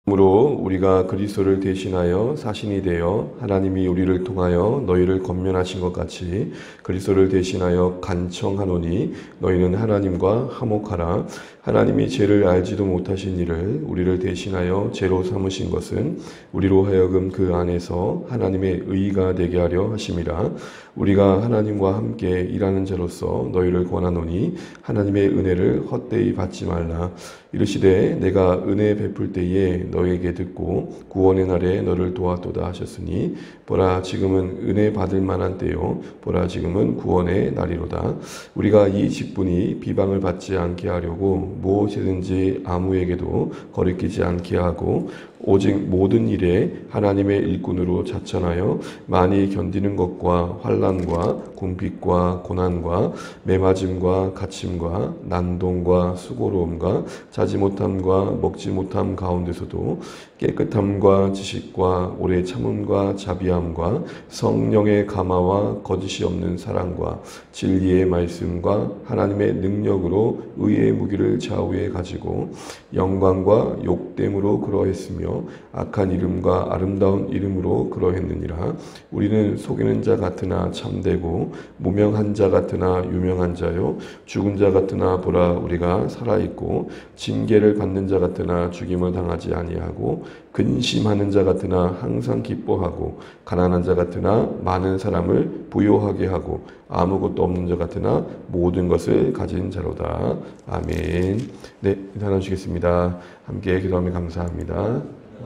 그러므로 우리가 그리스도를 대신하여 사신이 되어 하나님이 우리를 통하여 너희를 권면하신 것 같이 그리스도를 대신하여 간청하노니 너희는 하나님과 화목하라. 하나님이 죄를 알지도 못하신 이를 우리를 대신하여 죄로 삼으신 것은 우리로 하여금 그 안에서 하나님의 의가 되게 하려 하심이라. 우리가 하나님과 함께 일하는 자로서 너희를 권하노니 하나님의 은혜를 헛되이 받지 말라. 이르시되 내가 은혜 베풀 때에 너에게 듣고 구원의 날에 너를 도왔도다 하셨으니 보라 지금은 은혜 받을 만한 때요 보라 지금은 구원의 날이로다. 우리가 이 직분이 비방을 받지 않게 하려고 무엇이든지 아무에게도 거리끼지 않게 하고 오직 모든 일에 하나님의 일꾼으로 자천하여 많이 견디는 것과 환난과 궁핍과 고난과 매맞음과 갇힘과 난동과 수고로움과 자지 못함과 먹지 못함 가운데서도 깨끗함과 지식과 오래 참음과 자비함과 성령의 감화와 거짓이 없는 사랑과 진리의 말씀과 하나님의 능력으로 의의 무기를 좌우에 가지고 영광과 욕됨으로 그러했으며 악한 이름과 아름다운 이름으로 그러했느니라. 우리는 속이는 자 같으나 참되고 무명한 자 같으나 유명한 자요 죽은 자 같으나 보라 우리가 살아있고 징계를 받는 자 같으나 죽임을 당하지 아니하고 근심하는 자 같으나 항상 기뻐하고 가난한 자 같으나 많은 사람을 부요하게 하고 아무것도 없는 자 같으나 모든 것을 가진 자로다. 아멘. 네, 인사 나누시겠습니다. 함께 기도하며 감사합니다.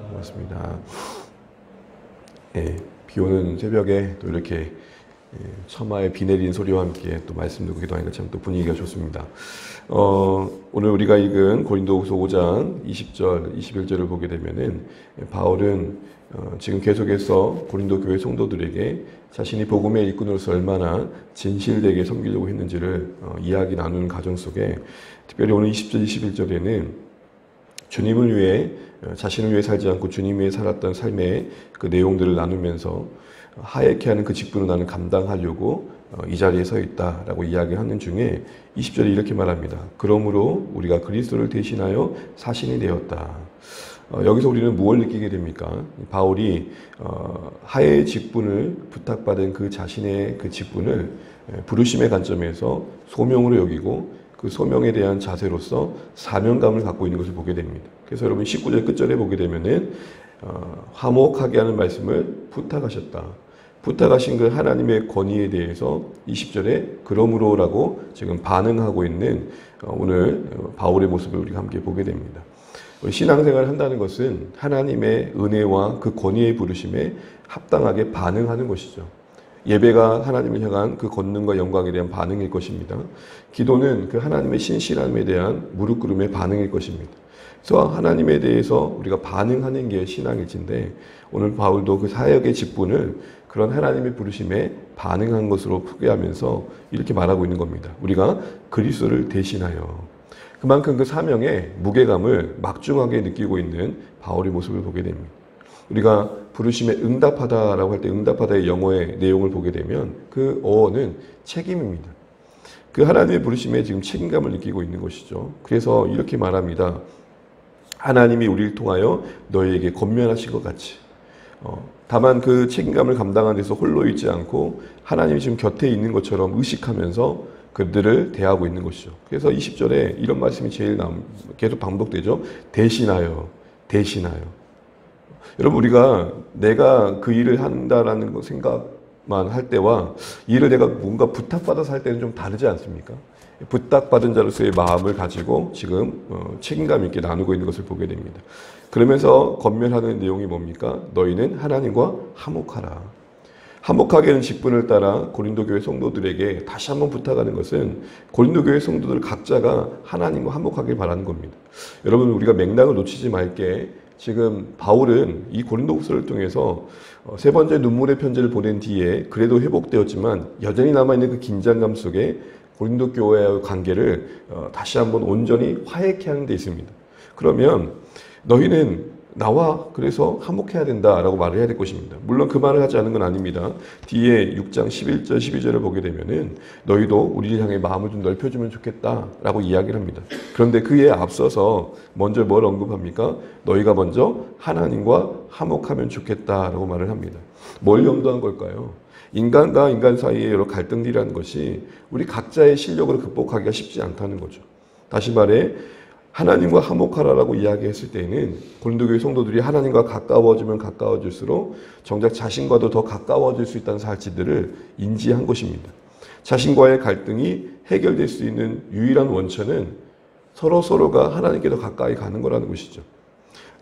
고맙습니다. 예, 비 오는 새벽에 또 이렇게 처마에 비 내리는 소리와 함께 또 말씀 듣고 기도하니까 참 또 분위기가 좋습니다. 오늘 우리가 읽은 고린도후서 5장 20절, 21절을 보게 되면은 바울은 지금 계속해서 고린도 교회 성도들에게 자신이 복음의 일꾼으로서 얼마나 진실되게 섬기려고 했는지를 이야기 나누는 과정 속에 특별히 오늘 20절, 21절에는 주님을 위해 자신을 위해 살지 않고 주님 위해 살았던 삶의 그 내용들을 나누면서 하얗게 하는 그 직분을 나는 감당하려고 이 자리에 서 있다라고 이야기하는 중에 20절에 이렇게 말합니다. 그러므로 우리가 그리스도를 대신하여 사신이 되었다. 여기서 우리는 무엇을 느끼게 됩니까? 바울이 하의 직분을 부탁받은 그 자신의 그 직분을 부르심의 관점에서 소명으로 여기고 그 소명에 대한 자세로서 사명감을 갖고 있는 것을 보게 됩니다. 그래서 여러분 19절 끝절에 보게 되면은 화목하게 하는 말씀을 부탁하셨다. 부탁하신 그 하나님의 권위에 대해서 20절에 그러므로라고 지금 반응하고 있는 오늘 바울의 모습을 우리가 함께 보게 됩니다. 신앙생활을 한다는 것은 하나님의 은혜와 그 권위의 부르심에 합당하게 반응하는 것이죠. 예배가 하나님을 향한 그 권능과 영광에 대한 반응일 것입니다. 기도는 그 하나님의 신실함에 대한 무릎 꿇음의 반응일 것입니다. 그래서 하나님에 대해서 우리가 반응하는 게 신앙일진데 오늘 바울도 그 사역의 직분을 그런 하나님의 부르심에 반응한 것으로 포개하면서 이렇게 말하고 있는 겁니다. 우리가 그리스도를 대신하여 그만큼 그 사명의 무게감을 막중하게 느끼고 있는 바울의 모습을 보게 됩니다. 우리가 부르심에 응답하다라고 할 때 응답하다의 영어의 내용을 보게 되면 그 어원은 책임입니다. 그 하나님의 부르심에 지금 책임감을 느끼고 있는 것이죠. 그래서 이렇게 말합니다. 하나님이 우리를 통하여 너희에게 권면하신 것 같이 다만 그 책임감을 감당하는 데서 홀로 있지 않고 하나님이 지금 곁에 있는 것처럼 의식하면서 그들을 대하고 있는 것이죠. 그래서 20절에 이런 말씀이 계속 반복되죠. 대신하여. 여러분 우리가 내가 그 일을 한다라는 생각만 할 때와 이 일을 내가 뭔가 부탁받아서 할 때는 좀 다르지 않습니까? 부탁받은 자로서의 마음을 가지고 지금 책임감 있게 나누고 있는 것을 보게 됩니다. 그러면서 권면하는 내용이 뭡니까? 너희는 하나님과 화목하라. 화목하게 하는 직분을 따라 고린도 교회 성도들에게 다시 한번 부탁하는 것은 고린도 교회 성도들 각자가 하나님과 화목하길 바라는 겁니다. 여러분 우리가 맥락을 놓치지 말게 지금 바울은 이 고린도후서를 통해서 세 번째 눈물의 편지를 보낸 뒤에 그래도 회복되었지만 여전히 남아있는 그 긴장감 속에 고린도 교회와의 관계를 다시 한번 온전히 화해케 하는 데 있습니다. 그러면 너희는 나와 그래서 화목해야 된다라고 말을 해야 될 것입니다. 물론 그 말을 하지 않은 건 아닙니다. 뒤에 6장 11절 12절을 보게 되면은 너희도 우리를 향해 마음을 좀 넓혀주면 좋겠다라고 이야기를 합니다. 그런데 그에 앞서서 먼저 뭘 언급합니까? 너희가 먼저 하나님과 화목하면 좋겠다라고 말을 합니다. 뭘 염두한 걸까요? 인간과 인간 사이의 여러 갈등이라는 것이 우리 각자의 실력으로 극복하기가 쉽지 않다는 거죠. 다시 말해 하나님과 화목하라라고 이야기했을 때에는 고린도교회 성도들이 하나님과 가까워지면 가까워질수록 정작 자신과도 더 가까워질 수 있다는 사실들을 인지한 것입니다. 자신과의 갈등이 해결될 수 있는 유일한 원천은 서로가 하나님께 더 가까이 가는 거라는 것이죠.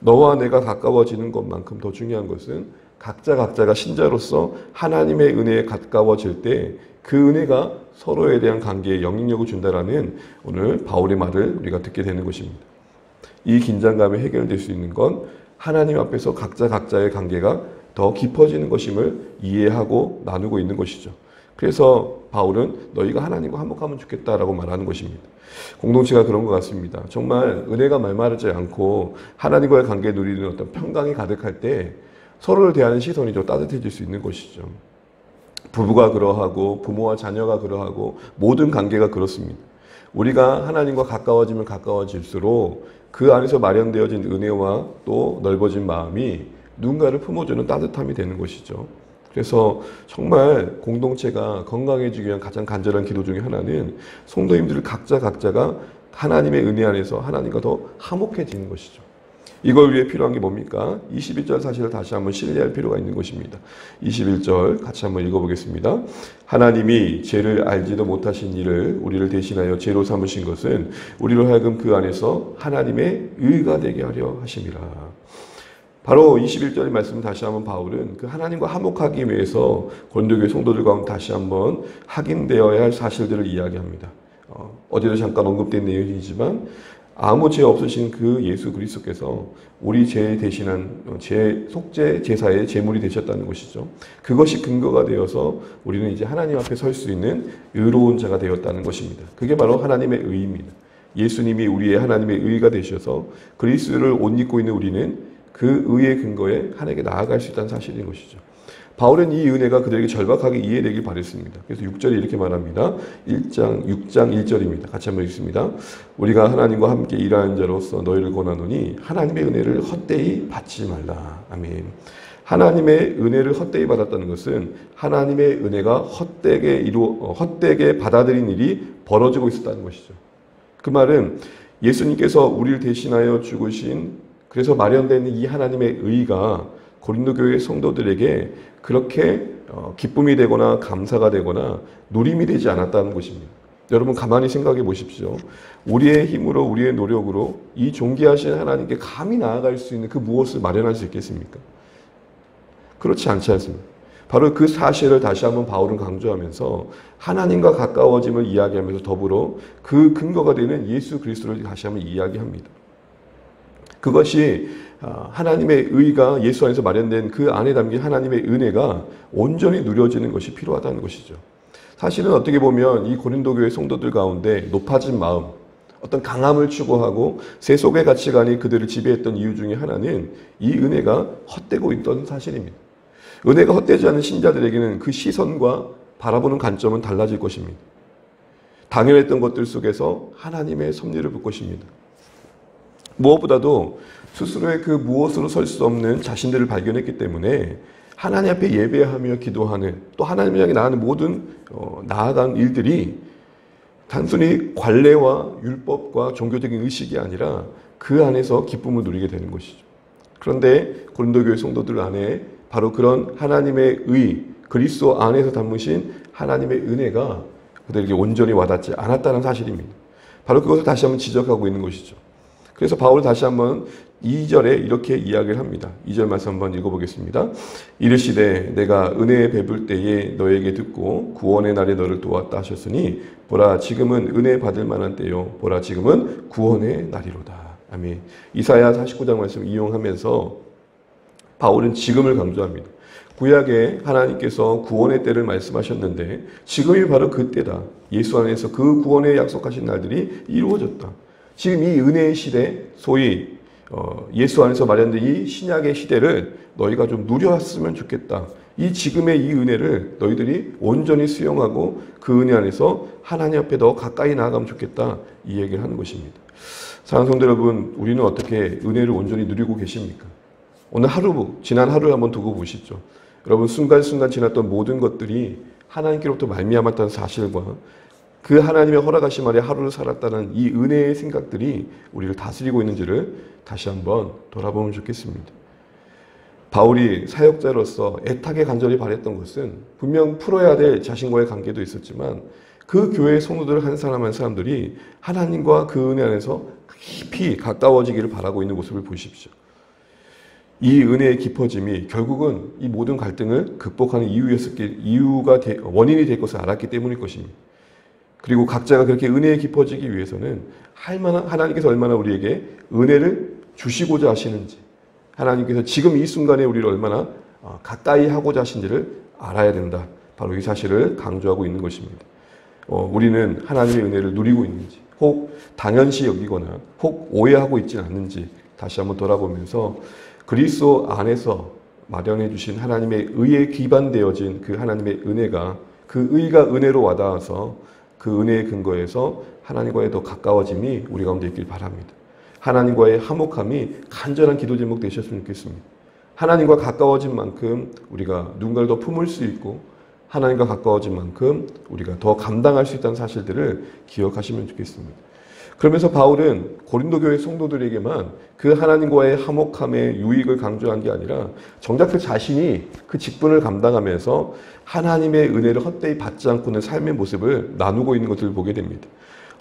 너와 내가 가까워지는 것만큼 더 중요한 것은 각자가 신자로서 하나님의 은혜에 가까워질 때 그 은혜가 서로에 대한 관계에 영향력을 준다라는 오늘 바울의 말을 우리가 듣게 되는 것입니다. 이 긴장감이 해결될 수 있는 건 하나님 앞에서 각자의 관계가 더 깊어지는 것임을 이해하고 나누고 있는 것이죠. 그래서 바울은 너희가 하나님과 화목하면 좋겠다라고 말하는 것입니다. 공동체가 그런 것 같습니다. 정말 은혜가 말마르지 않고 하나님과의 관계에 누리는 어떤 평강이 가득할 때 서로를 대하는 시선이 좀 따뜻해질 수 있는 것이죠. 부부가 그러하고 부모와 자녀가 그러하고 모든 관계가 그렇습니다. 우리가 하나님과 가까워지면 가까워질수록 그 안에서 마련되어진 은혜와 또 넓어진 마음이 누군가를 품어주는 따뜻함이 되는 것이죠. 그래서 정말 공동체가 건강해지기 위한 가장 간절한 기도 중에 하나는 성도님들 각자가 하나님의 은혜 안에서 하나님과 더 화목해지는 것이죠. 이걸 위해 필요한 게 뭡니까? 21절 사실을 다시 한번 신뢰할 필요가 있는 것입니다. 21절 같이 한번 읽어보겠습니다. 하나님이 죄를 알지도 못하신 이를 우리를 대신하여 죄로 삼으신 것은 우리로 하여금 그 안에서 하나님의 의가 되게 하려 하심이라. 바로 21절의 말씀을 다시 한번 바울은 그 하나님과 화목하기 위해서 고린도교회 성도들 가운데 다시 한번 확인되어야 할 사실들을 이야기합니다. 어제도 잠깐 언급된 내용이지만 아무 죄 없으신 그 예수 그리스도께서 우리 죄 대신한 속죄 제사의 제물이 되셨다는 것이죠. 그것이 근거가 되어서 우리는 이제 하나님 앞에 설 수 있는 의로운 자가 되었다는 것입니다. 그게 바로 하나님의 의입니다. 예수님이 우리의 하나님의 의가 되셔서 그리스도를 옷 입고 있는 우리는 그 의의 근거에 하나님께 나아갈 수 있다는 사실인 것이죠. 바울은 이 은혜가 그들에게 절박하게 이해되길 바랬습니다. 그래서 6절에 이렇게 말합니다. 6장 1절입니다. 같이 한번 읽습니다. 우리가 하나님과 함께 일하는 자로서 너희를 권하노니 하나님의 은혜를 헛되이 받지 말라. 아멘. 하나님의 은혜를 헛되이 받았다는 것은 하나님의 은혜가 헛되게 받아들인 일이 벌어지고 있었다는 것이죠. 그 말은 예수님께서 우리를 대신하여 죽으신 그래서 마련된 이 하나님의 의가 고린도 교회 성도들에게 그렇게 기쁨이 되거나 감사가 되거나 누림이 되지 않았다는 것입니다. 여러분 가만히 생각해 보십시오. 우리의 힘으로 우리의 노력으로 이 존귀하신 하나님께 감히 나아갈 수 있는 그 무엇을 마련할 수 있겠습니까? 그렇지 않지 않습니까? 바로 그 사실을 다시 한번 바울은 강조하면서 하나님과 가까워짐을 이야기하면서 더불어 그 근거가 되는 예수 그리스도를 다시 한번 이야기합니다. 그것이 하나님의 의가 예수 안에서 마련된 그 안에 담긴 하나님의 은혜가 온전히 누려지는 것이 필요하다는 것이죠. 사실은 어떻게 보면 이 고린도 교회 성도들 가운데 높아진 마음, 어떤 강함을 추구하고 세속의 가치관이 그들을 지배했던 이유 중에 하나는 이 은혜가 헛되고 있던 사실입니다. 은혜가 헛되지 않은 신자들에게는 그 시선과 바라보는 관점은 달라질 것입니다. 당연했던 것들 속에서 하나님의 섭리를 볼 것입니다. 무엇보다도 스스로의 그 무엇으로 설 수 없는 자신들을 발견했기 때문에 하나님 앞에 예배하며 기도하는 또 하나님을 향해 나아가는 모든 나아간 일들이 단순히 관례와 율법과 종교적인 의식이 아니라 그 안에서 기쁨을 누리게 되는 것이죠. 그런데 고린도 교회 성도들 안에 바로 그런 하나님의 의, 그리스도 안에서 담으신 하나님의 은혜가 그들에게 온전히 와닿지 않았다는 사실입니다. 바로 그것을 다시 한번 지적하고 있는 것이죠. 그래서 바울은 다시 한번 2절에 이렇게 이야기를 합니다. 2절 말씀 한번 읽어보겠습니다. 이르시되 내가 은혜에 베풀 때에 너에게 듣고 구원의 날에 너를 도왔다 하셨으니 보라 지금은 은혜 받을 만한 때요 보라 지금은 구원의 날이로다. 아멘. 이사야 49장 말씀 이용하면서 바울은 지금을 강조합니다. 구약에 하나님께서 구원의 때를 말씀하셨는데 지금이 바로 그때다. 예수 안에서 그 구원의 약속하신 날들이 이루어졌다. 지금 이 은혜의 시대, 소위 예수 안에서 마련된 이 신약의 시대를 너희가 좀 누려왔으면 좋겠다. 이 지금의 이 은혜를 너희들이 온전히 수용하고 그 은혜 안에서 하나님 앞에 더 가까이 나아가면 좋겠다. 이 얘기를 하는 것입니다. 사랑하는 성도 여러분, 우리는 어떻게 은혜를 온전히 누리고 계십니까? 오늘 하루, 지난 하루를 한번 두고 보시죠. 여러분, 순간순간 지났던 모든 것들이 하나님께로부터 말미암았다는 사실과 그 하나님의 허락하심 아래 하루를 살았다는 이 은혜의 생각들이 우리를 다스리고 있는지를 다시 한번 돌아보면 좋겠습니다. 바울이 사역자로서 애타게 간절히 바랬던 것은 분명 풀어야 될 자신과의 관계도 있었지만 그 교회의 성도들 한 사람 한 사람들이 하나님과 그 은혜 안에서 깊이 가까워지기를 바라고 있는 모습을 보십시오. 이 은혜의 깊어짐이 결국은 이 모든 갈등을 극복하는 원인이 될 것을 알았기 때문일 것입니다. 그리고 각자가 그렇게 은혜에 깊어지기 위해서는 하나님께서 얼마나 우리에게 은혜를 주시고자 하시는지, 하나님께서 지금 이 순간에 우리를 얼마나 가까이 하고자 하신지를 알아야 된다. 바로 이 사실을 강조하고 있는 것입니다. 우리는 하나님의 은혜를 누리고 있는지, 혹 당연시 여기거나 혹 오해하고 있지는 않는지 다시 한번 돌아보면서 그리스도 안에서 마련해 주신 하나님의 의에 기반되어진 그 하나님의 은혜가, 그 의가 은혜로 와닿아서 그 은혜의 근거에서 하나님과의 더 가까워짐이 우리 가운데 있길 바랍니다. 하나님과의 화목함이 간절한 기도 제목 되셨으면 좋겠습니다. 하나님과 가까워진 만큼 우리가 누군가를 더 품을 수 있고 하나님과 가까워진 만큼 우리가 더 감당할 수 있다는 사실들을 기억하시면 좋겠습니다. 그러면서 바울은 고린도 교회 성도들에게만 그 하나님과의 화목함의 유익을 강조한 게 아니라 정작 그 자신이 그 직분을 감당하면서 하나님의 은혜를 헛되이 받지 않고는 삶의 모습을 나누고 있는 것을 보게 됩니다.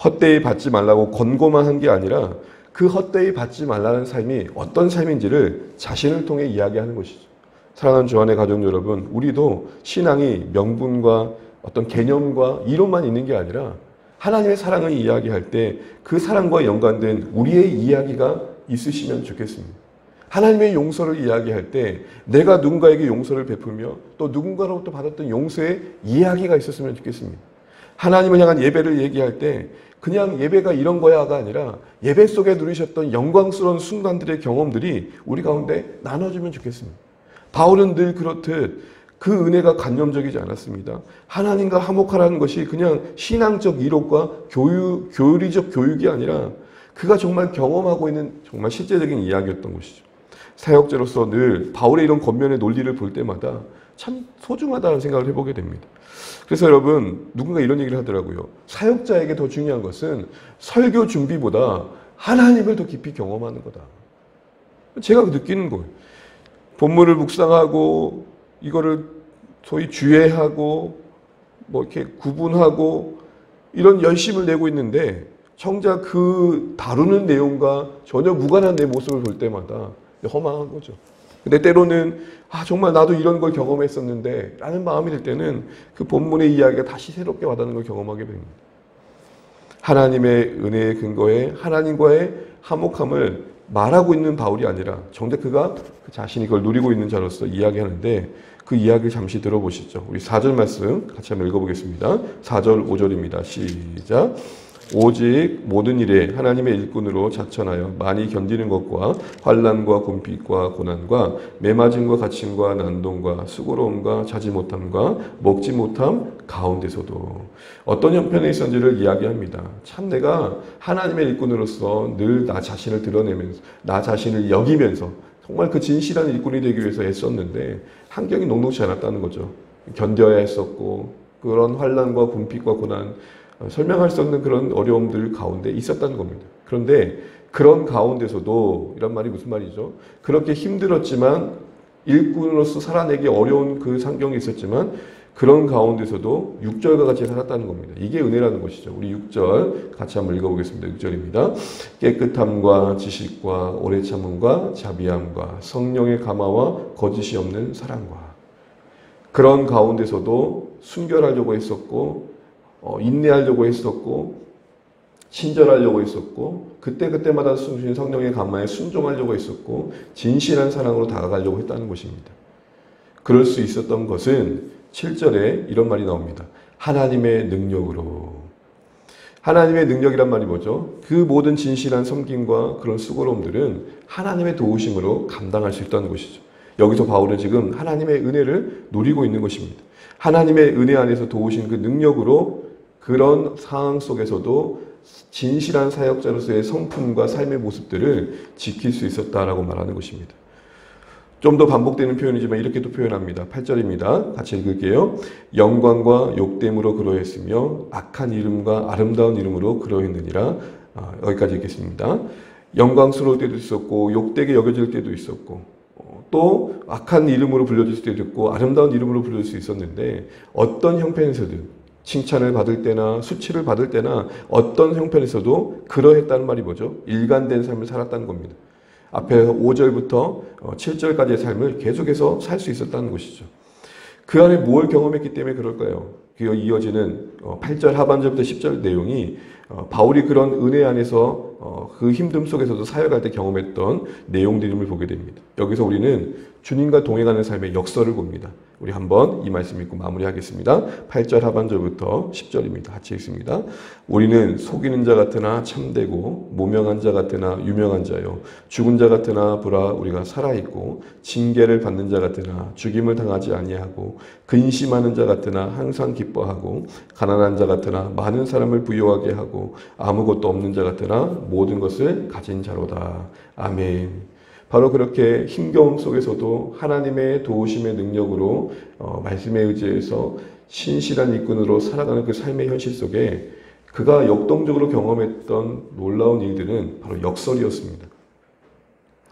헛되이 받지 말라고 권고만 한 게 아니라 그 헛되이 받지 말라는 삶이 어떤 삶인지를 자신을 통해 이야기하는 것이죠. 사랑하는 주안의 가족 여러분, 우리도 신앙이 명분과 어떤 개념과 이론만 있는 게 아니라 하나님의 사랑을 이야기할 때 그 사랑과 연관된 우리의 이야기가 있으시면 좋겠습니다. 하나님의 용서를 이야기할 때 내가 누군가에게 용서를 베풀며 또 누군가로부터 받았던 용서의 이야기가 있었으면 좋겠습니다. 하나님을 향한 예배를 얘기할 때 그냥 예배가 이런 거야가 아니라 예배 속에 누리셨던 영광스러운 순간들의 경험들이 우리 가운데 나눠주면 좋겠습니다. 바울은 늘 그렇듯 그 은혜가 관념적이지 않았습니다. 하나님과 화목하라는 것이 그냥 신앙적 이론과 교리적 교육이 아니라 그가 정말 경험하고 있는 정말 실제적인 이야기였던 것이죠. 사역자로서 늘 바울의 이런 겉면의 논리를 볼 때마다 참 소중하다는 생각을 해보게 됩니다. 그래서 여러분, 누군가 이런 얘기를 하더라고요. 사역자에게 더 중요한 것은 설교 준비보다 하나님을 더 깊이 경험하는 거다. 제가 느끼는 거예요. 본문을 묵상하고 이거를 소위 주의하고 뭐 이렇게 구분하고 이런 열심을 내고 있는데 정작 그 다루는 내용과 전혀 무관한 내 모습을 볼 때마다 허망한 거죠. 근데 때로는 정말 나도 이런 걸 경험했었는데 라는 마음이 들 때는 그 본문의 이야기가 다시 새롭게 와닿는 걸 경험하게 됩니다. 하나님의 은혜의 근거에 하나님과의 화목함을 말하고 있는 바울이 아니라 정작 그가 그 자신이 그걸 누리고 있는 자로서 이야기하는데 그 이야기를 잠시 들어보시죠. 우리 4절 말씀 같이 한번 읽어보겠습니다. 4절 5절입니다. 시작. 오직 모든 일에 하나님의 일꾼으로 자천하여 많이 견디는 것과 환난과 곤핍과 고난과 매맞음과 갇힘과 난동과 수고로움과 자지 못함과 먹지 못함 가운데서도 어떤 형편에 있었는지를 이야기합니다. 참 내가 하나님의 일꾼으로서 늘 나 자신을 드러내면서 나 자신을 여기면서 정말 그 진실한 일꾼이 되기 위해서 애썼는데 환경이 녹록지 않았다는 거죠. 견뎌야 했었고 그런 환난과 곤핍과 고난 설명할 수 없는 그런 어려움들 가운데 있었다는 겁니다. 그런데 그런 가운데서도 이런 말이 무슨 말이죠? 그렇게 힘들었지만 일꾼으로서 살아내기 어려운 그 상경이 있었지만 그런 가운데서도 6절과 같이 살았다는 겁니다. 이게 은혜라는 것이죠. 우리 6절 같이 한번 읽어보겠습니다. 6절입니다. 깨끗함과 지식과 오래 참음과 자비함과 성령의 감화와 거짓이 없는 사랑과 그런 가운데서도 순결하려고 했었고 인내하려고 했었고 친절하려고 했었고 그때마다 주신 성령의 감화에 순종하려고 했었고 진실한 사랑으로 다가가려고 했다는 것입니다. 그럴 수 있었던 것은 7절에 이런 말이 나옵니다. 하나님의 능력으로. 하나님의 능력이란 말이 뭐죠? 그 모든 진실한 섬김과 그런 수고로움들은 하나님의 도우심으로 감당할 수 있다는 것이죠. 여기서 바울은 지금 하나님의 은혜를 누리고 있는 것입니다. 하나님의 은혜 안에서 도우신 그 능력으로 그런 상황 속에서도 진실한 사역자로서의 성품과 삶의 모습들을 지킬 수 있었다라고 말하는 것입니다. 좀 더 반복되는 표현이지만 이렇게도 표현합니다. 8절입니다. 같이 읽을게요. 영광과 욕됨으로 그러했으며 악한 이름과 아름다운 이름으로 그러했느니라. 여기까지 읽겠습니다. 영광스러울 때도 있었고 욕되게 여겨질 때도 있었고 또 악한 이름으로 불려질 때도 있고 아름다운 이름으로 불릴 수 있었는데 어떤 형편에서든 칭찬을 받을 때나 수치를 받을 때나 어떤 형편에서도 그러했다는 말이 뭐죠? 일관된 삶을 살았다는 겁니다. 앞에 5절부터 7절까지의 삶을 계속해서 살 수 있었다는 것이죠. 그 안에 뭘 경험했기 때문에 그럴까요? 그 이어지는 8절 하반절부터 10절 내용이 바울이 그런 은혜 안에서 그 힘듦 속에서도 사역할 때 경험했던 내용들임을 보게 됩니다. 여기서 우리는 주님과 동행하는 삶의 역설을 봅니다. 우리 한번 이 말씀 읽고 마무리하겠습니다. 8절 하반절부터 10절입니다. 같이 읽습니다. 우리는 속이는 자 같으나 참되고 무명한 자 같으나 유명한 자요 죽은 자 같으나 보라 우리가 살아있고 징계를 받는 자 같으나 죽임을 당하지 아니하고 근심하는 자 같으나 항상 기뻐하고 가난한 자 같으나 많은 사람을 부유하게 하고 아무것도 없는 자 같으나 모든 것을 가진 자로다. 아멘. 바로 그렇게 힘겨움 속에서도 하나님의 도우심의 능력으로 말씀에 의지해서 신실한 일꾼으로 살아가는 그 삶의 현실 속에 그가 역동적으로 경험했던 놀라운 일들은 바로 역설이었습니다.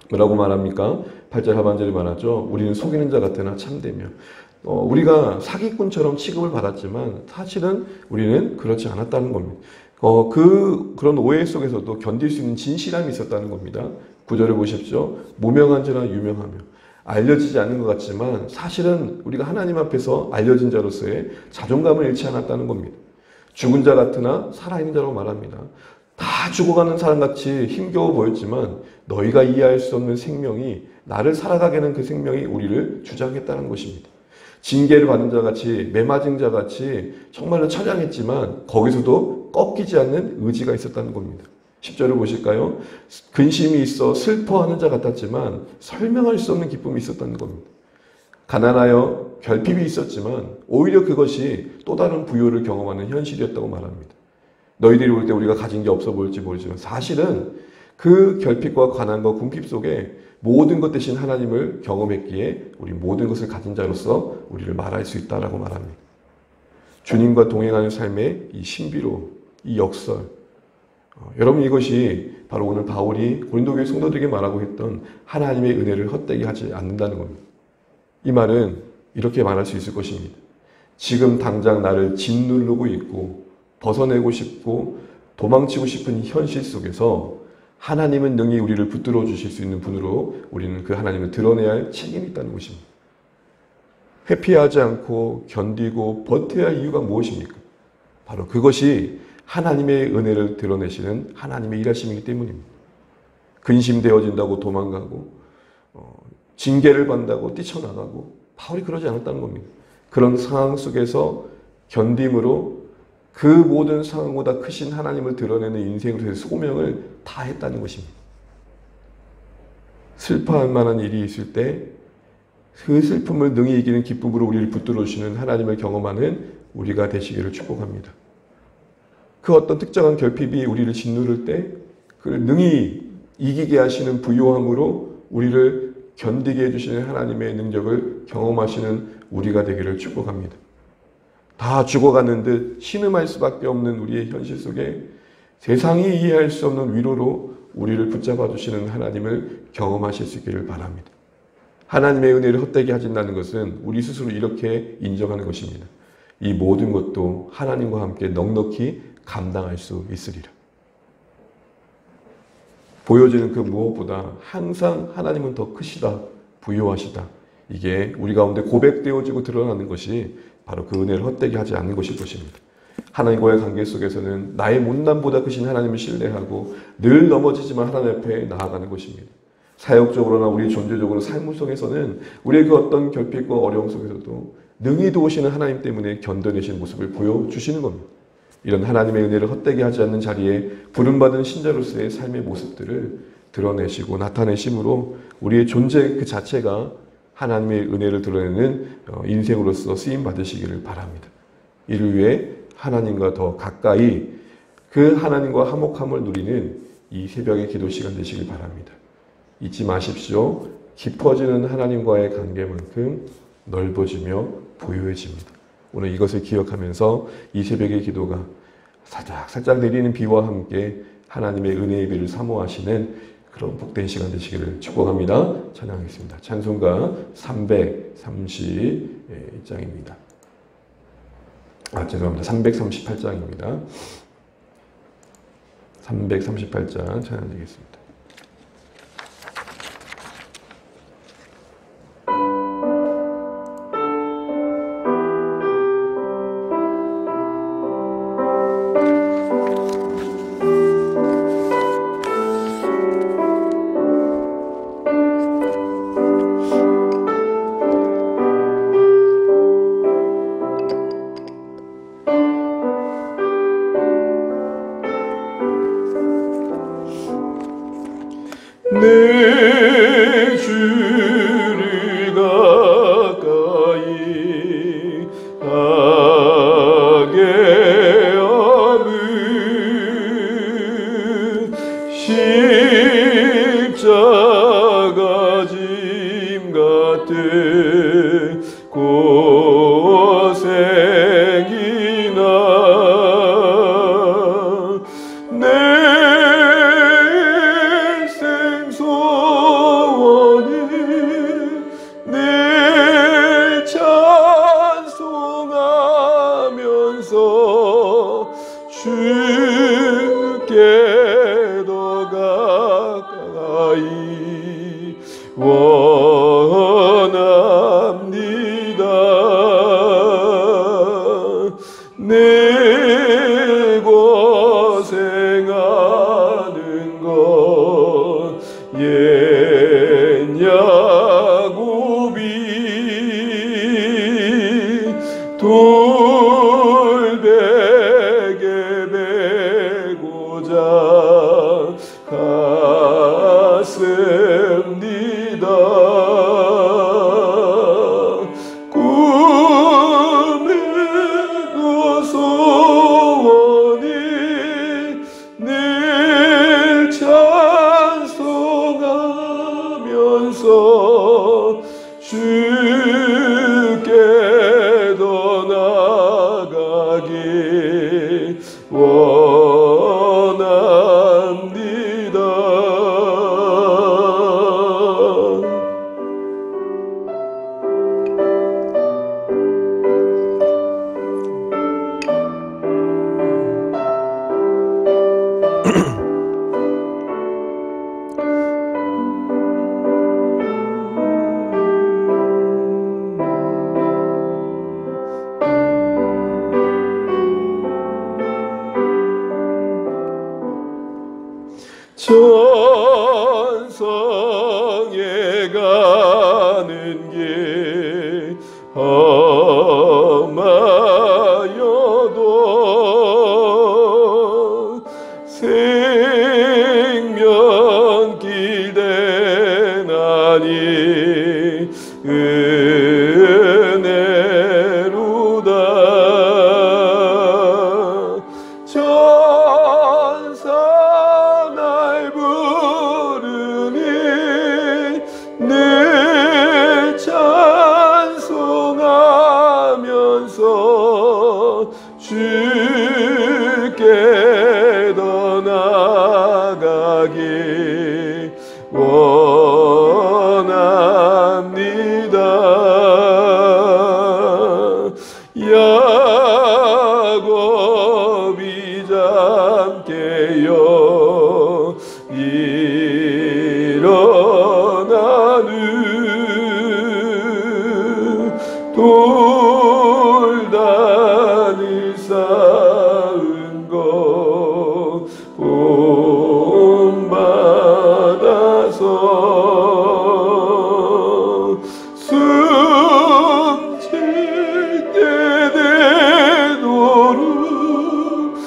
뭐라고 말합니까? 8절 하반절에 말하죠. 우리는 속이는 자 같으나 참되며 우리가 사기꾼처럼 취급을 받았지만 사실은 우리는 그렇지 않았다는 겁니다. 그런 오해 속에서도 견딜 수 있는 진실함이 있었다는 겁니다. 9절을 보십시오. 무명한 자나 유명하며 알려지지 않는 것 같지만 사실은 우리가 하나님 앞에서 알려진 자로서의 자존감을 잃지 않았다는 겁니다. 죽은 자 같으나 살아있는 자라고 말합니다. 다 죽어가는 사람같이 힘겨워 보였지만 너희가 이해할 수 없는 생명이 나를 살아가게 하는 그 생명이 우리를 주장했다는 것입니다. 징계를 받은 자같이 매맞은 자같이 정말로 처량했지만 거기서도 꺾이지 않는 의지가 있었다는 겁니다. 10절을 보실까요? 근심이 있어 슬퍼하는 자 같았지만 설명할 수 없는 기쁨이 있었다는 겁니다. 가난하여 결핍이 있었지만 오히려 그것이 또 다른 부요를 경험하는 현실이었다고 말합니다. 너희들이 볼 때 우리가 가진 게 없어 보일지 모르지만 사실은 그 결핍과 가난과 궁핍 속에 모든 것 대신 하나님을 경험했기에 우리 모든 것을 가진 자로서 우리를 말할 수 있다라고 말합니다. 주님과 동행하는 삶의 이 신비로 이 역설 여러분 이것이 바로 오늘 바울이 고린도교회 성도들에게 말하고 했던 하나님의 은혜를 헛되게 하지 않는다는 겁니다. 이 말은 이렇게 말할 수 있을 것입니다. 지금 당장 나를 짓누르고 있고 벗어내고 싶고 도망치고 싶은 현실 속에서 하나님은 능히 우리를 붙들어 주실 수 있는 분으로 우리는 그 하나님을 드러내야 할 책임이 있다는 것입니다. 회피하지 않고 견디고 버텨야 할 이유가 무엇입니까? 바로 그것이 하나님의 은혜를 드러내시는 하나님의 일하심이기 때문입니다. 근심되어진다고 도망가고 징계를 받는다고 뛰쳐나가고 바울이 그러지 않았다는 겁니다. 그런 상황 속에서 견딤으로 그 모든 상황보다 크신 하나님을 드러내는 인생으로의 소명을 다 했다는 것입니다. 슬퍼할 만한 일이 있을 때 그 슬픔을 능히 이기는 기쁨으로 우리를 붙들어 주시는 하나님을 경험하는 우리가 되시기를 축복합니다. 그 어떤 특정한 결핍이 우리를 짓누를 때 그를 능히 이기게 하시는 부요함으로 우리를 견디게 해주시는 하나님의 능력을 경험하시는 우리가 되기를 축복합니다. 다 죽어가는 듯 신음할 수밖에 없는 우리의 현실 속에 세상이 이해할 수 없는 위로로 우리를 붙잡아 주시는 하나님을 경험하실 수 있기를 바랍니다. 하나님의 은혜를 헛되게 하진다는 것은 우리 스스로 이렇게 인정하는 것입니다. 이 모든 것도 하나님과 함께 넉넉히 감당할 수 있으리라. 보여지는 그 무엇보다 항상 하나님은 더 크시다, 부요하시다. 이게 우리 가운데 고백되어지고 드러나는 것이 바로 그 은혜를 헛되게 하지 않는 것일 것입니다. 하나님과의 관계 속에서는 나의 못남보다 크신 하나님을 신뢰하고 늘 넘어지지만 하나님 앞에 나아가는 것입니다. 사역적으로나 우리 존재적으로 삶 속에서는 우리의 그 어떤 결핍과 어려움 속에서도 능히 도우시는 하나님 때문에 견뎌내시는 모습을 보여주시는 겁니다. 이런 하나님의 은혜를 헛되게 하지 않는 자리에 부름받은 신자로서의 삶의 모습들을 드러내시고 나타내심으로 우리의 존재 그 자체가 하나님의 은혜를 드러내는 인생으로서 쓰임 받으시기를 바랍니다. 이를 위해 하나님과 더 가까이 그 하나님과 화목함을 누리는 이 새벽의 기도 시간 되시길 바랍니다. 잊지 마십시오. 깊어지는 하나님과의 관계만큼 넓어지며 부유해집니다. 오늘 이것을 기억하면서 이 새벽의 기도가 살짝 내리는 비와 함께 하나님의 은혜의 비를 사모하시는 그런 복된 시간 되시기를 축복합니다. 찬양하겠습니다. 찬송가 332장입니다. 죄송합니다. 338장입니다. 338장 찬양드리겠습니다. 내 주를 가까이 하게 하는 십자가 짐 같은 고생이나 내 생소원이 늘 찬송하면서 주께 더 가까이 원합니다. 내 고생하는 것 옛 야곱이 돌베개 베고자 갔습니다. 꿈에도 소원이 늘 찬송하면서 주께 더 나아가기 원합니다. 천성에 가는 길 험하여도 생명길 대나니 은혜로다. 천사 날 부르니 늘 찬송하면서 주께 더 나아가기 원합니다. 야곱이 잠깨어 일어나는 돌다리 쌓은 것 본받아서 숨질 때 되도록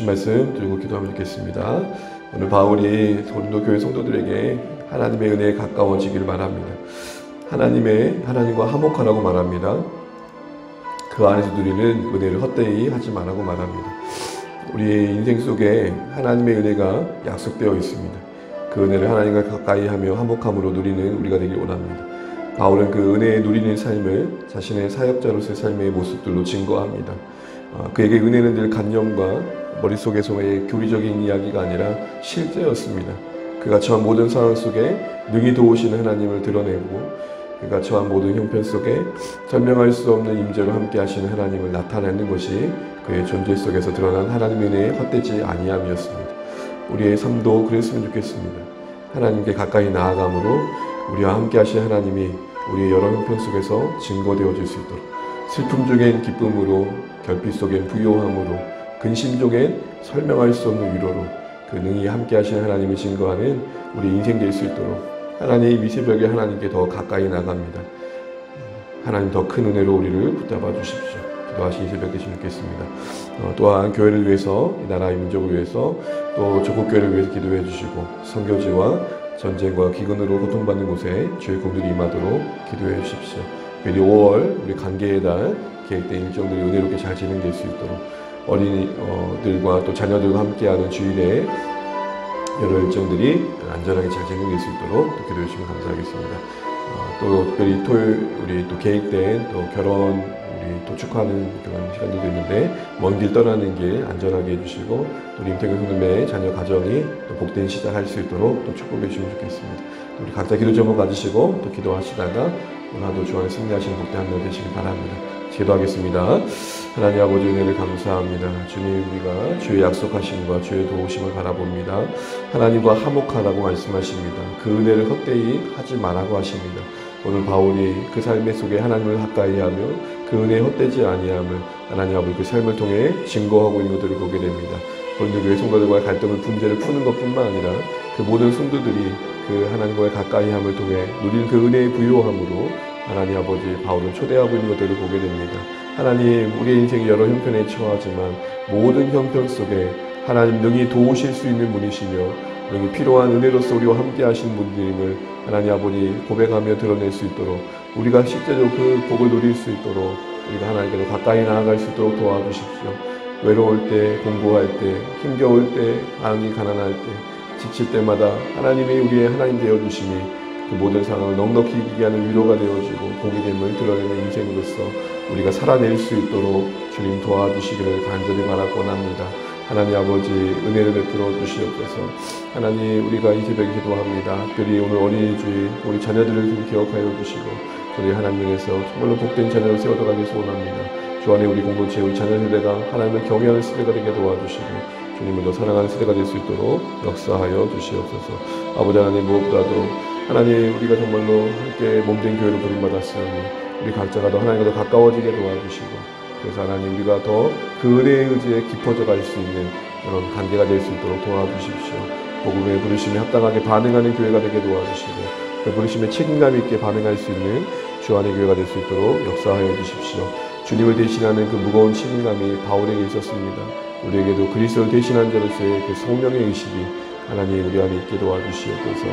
주신 말씀 들고 기도하면 좋겠습니다. 오늘 바울이 고린도 교회 성도들에게 하나님의 은혜에 가까워지기를 바랍니다. 하나님과 화목하라고 말합니다. 그 안에서 누리는 은혜를 헛되이 하지 말라고 말합니다. 우리의 인생 속에 하나님의 은혜가 약속되어 있습니다. 그 은혜를 하나님과 가까이 하며 화목함으로 누리는 우리가 되길 원합니다. 바울은 그 은혜에 누리는 삶을 자신의 사역자로서의 삶의 모습들로 증거합니다. 그에게 은혜는 늘 간념과 머릿속에서의 교리적인 이야기가 아니라 실제였습니다. 그가 처한 모든 상황 속에 능히 도우시는 하나님을 드러내고 그가 처한 모든 형편 속에 설명할 수 없는 임재로 함께 하시는 하나님을 나타내는 것이 그의 존재 속에서 드러난 하나님의 은혜에 헛되지 아니함이었습니다. 우리의 삶도 그랬으면 좋겠습니다. 하나님께 가까이 나아감으로 우리와 함께 하신 하나님이 우리의 여러 형편 속에서 증거되어질 수 있도록 슬픔 중엔 기쁨으로 결핍 속엔 부요함으로 근심 중엔 설명할 수 없는 위로로 그 능히 함께 하신 하나님을 증거하는 우리 인생 될 수 있도록 하나님 이 새벽에 하나님께 더 가까이 나갑니다. 하나님 더 큰 은혜로 우리를 붙잡아 주십시오. 기도하신 이 새벽 되시면 좋겠습니다. 또한 교회를 위해서 이 나라의 민족을 위해서 또 조국교회를 위해서 기도해 주시고 선교지와 전쟁과 기근으로 고통받는 곳에 주의 공들이 임하도록 기도해 주십시오. 미리 5월 우리 관계의 달 계획된 일정들이 은혜롭게 잘 진행될 수 있도록 어린이들과 또 자녀들과 함께하는 주일에 여러 일정들이 안전하게 잘 진행될 수 있도록 또 기도해 주시면 감사하겠습니다. 또 특별히 토요일 우리 또 계획된 또 결혼 우리 또 축하하는 그런 시간들도 있는데 먼 길 떠나는 길 안전하게 해주시고 또 임태근 선생님의 자녀 가정이 또 복된 시작할 수 있도록 또 축복해 주시면 좋겠습니다. 우리 각자 기도 제목 가지시고 또 기도하시다가 오늘도 주 안에 승리하시는 복된 한 날 되시길 바랍니다. 기도하겠습니다. 하나님 아버지 은혜를 감사합니다. 주님 우리가 주의 약속하심과 주의 도우심을 바라봅니다. 하나님과 화목하라고 말씀하십니다. 그 은혜를 헛되이 하지 말라고 하십니다. 오늘 바울이 그 삶의 속에 하나님을 가까이하며 그 은혜에 헛되지 아니함을 하나님 아버지 그 삶을 통해 증거하고 있는 것들을 보게 됩니다. 고린도 교회 성도들과의 갈등을 분쟁을 푸는 것뿐만 아니라 그 모든 성도들이 그 하나님과의 가까이함을 통해 누리는 그 은혜의 부요함으로 하나님 아버지 바울을 초대하고 있는 것들을 보게 됩니다. 하나님 우리의 인생이 여러 형편에 처하지만 모든 형편 속에 하나님 능히 도우실 수 있는 분이시며 능히 필요한 은혜로서 우리와 함께 하신 분들임을 하나님 아버지 고백하며 드러낼 수 있도록 우리가 실제로 그 복을 누릴 수 있도록 우리가 하나님께로 가까이 나아갈 수 있도록 도와주십시오. 외로울 때, 공부할 때, 힘겨울 때, 마음이 가난할 때, 지칠 때마다 하나님이 우리의 하나님 되어주심이 그 모든 상황을 넉넉히 이기게 하는 위로가 되어지고 복이 됨을 드러내는 인생으로서 우리가 살아낼 수 있도록 주님 도와주시기를 간절히 바라곤 합니다. 하나님 아버지 은혜를 베풀어 주시옵소서. 하나님 우리가 이 새벽에 기도합니다. 특별히 오늘 어린이주일 우리 자녀들을 좀 기억하여 주시고 우리 하나님에서 정말로 복된 자녀를 세워가기 소원합니다. 주 안에 우리 공동체 우리 자녀 세대가 하나님을 경외하는 세대가 되게 도와주시고 주님을 더 사랑하는 세대가 될 수 있도록 역사하여 주시옵소서. 아버지 하나님 무엇보다도 하나님 우리가 정말로 함께 몸된 교회로 부름받았으니 우리 각자가 더 하나님과 더 가까워지게 도와주시고 그래서 하나님 우리가 더 그 은혜의 의지에 깊어져 갈 수 있는 그런 관계가 될 수 있도록 도와주십시오. 복음의 부르심에 합당하게 반응하는 교회가 되게 도와주시고 그 부르심에 책임감 있게 반응할 수 있는 주 안의 교회가 될 수 있도록 역사하여 주십시오. 주님을 대신하는 그 무거운 책임감이 바울에게 있었습니다. 우리에게도 그리스도를 대신한 자로서의 그 성령의 의식이 하나님 우리 안에 있게 도와주시옵소서.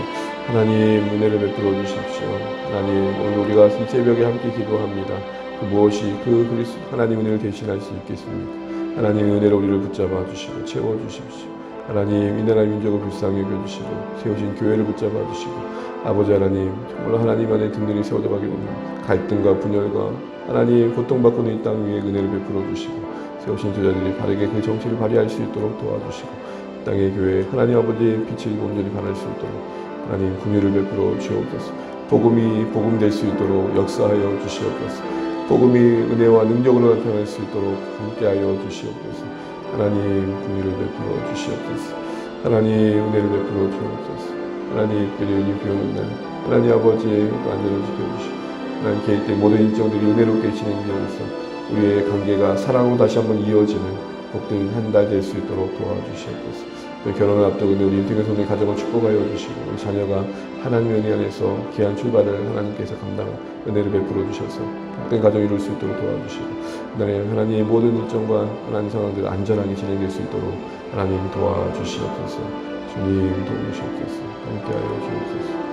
하나님 은혜를 베풀어 주십시오. 하나님 오늘 우리가 이 새벽에 함께 기도합니다. 그 무엇이 그 그리스도 하나님 은혜를 대신할 수 있겠습니까? 하나님 은혜로 우리를 붙잡아 주시고 채워 주십시오. 하나님 이 나라 민족을 불쌍히 여겨주시고 세우신 교회를 붙잡아 주시고 아버지 하나님 정말로 하나님 안에 든든히 세워져 가기를 원합니다. 갈등과 분열과 하나님 고통받고 있는 이 땅 위에 은혜를 베풀어 주시고 세우신 제자들이 바르게 그 정신을 발휘할 수 있도록 도와주시고 땅의 교회 하나님 아버지의 빛을 온전히 발할 수 있도록 하나님 긍휼을 베풀어 주옵소서. 복음이 복음될 수 있도록 역사하여 주시옵소서. 복음이 은혜와 능력으로 나타날 수 있도록 함께하여 주시옵소서. 하나님 긍휼을 베풀어 주시옵소서. 하나님 은혜를 베풀어 주옵소서. 하나님 특별히 비오는 날 하나님 아버지의 안전을 지켜주시고 하나님 계획된 모든 일정들이 은혜롭게 진행되어서 우리의 관계가 사랑으로 다시 한번 이어지는 복된 한 달 될 수 있도록 도와주시옵소서. 결혼을 앞두고 있는 우리 임태경 선생님 가정을 축복하여 주시고 우리 자녀가 하나님 은혜 안에서 귀한 출발을 하나님께서 감당 은혜를 베풀어 주셔서 복된 가정 이룰 수 있도록 도와주시고 그다음에 하나님의 모든 일정과 하나님 상황들을 안전하게 진행될 수 있도록 하나님 도와주시옵소서. 주님 도우시옵소서. 함께하여 주옵소서.